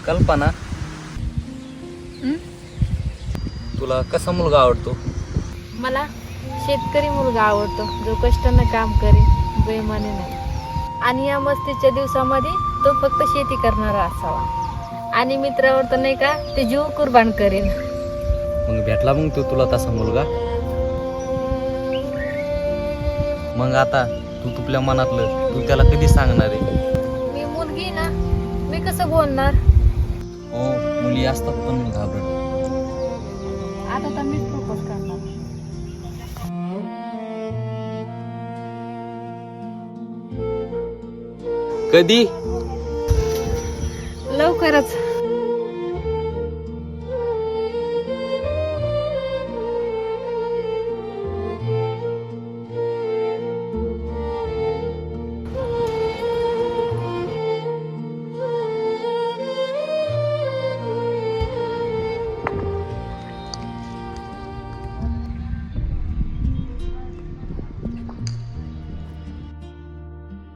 कल्पना, हं? तुला कसा मुलगा आवडतो? मला शेतकरी मुलगा आवडतो, जो कष्टानं काम करेल, बेईमानी नाही. आणि या मस्तीच्या दिवसामध्ये तो फक्त शेती करणारा असावा. आणि मित्रावर तर नाही का ते जीव कुर्बान करेल. मग भेटला मग तुला तसा मुलगा? मग आता तू तुझ्या मनातलं तू त्याला कधी सांगणार आहे? मी मुलगी ना, मी कसं बोलणार? हो, मुली असतात पण घाबरत. आता तर मीच प्रपोज करणार. कधी? लवकरच.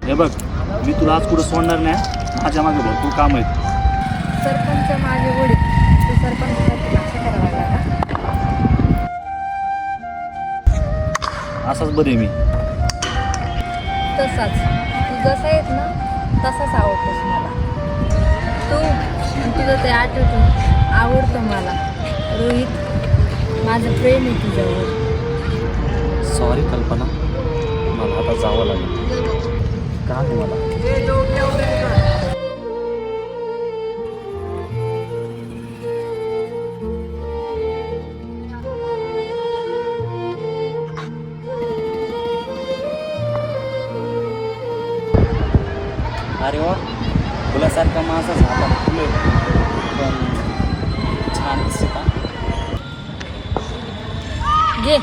हे बघ, मी तुला आज कुठं सोडणार नाही. माझ्या मागे भरपूर काम आहेत. सरपंच माझे वडील, तू सरपंचासाठी लक्ष करावं लागला का? असाच बरे मी. तसाच तू जसा येत ना तसाच आवडतोस मला. तू आणि तुझं ते आठवतो आवडतं मला. रोहित, माझं प्रेम आहे तुझ्यावर. सॉरी कल्पना, मला आता जावं लागेल. काम आहे मला. अरे वा, फुलासारखा माणसाच हातात फुले पण छान दिसत. घे.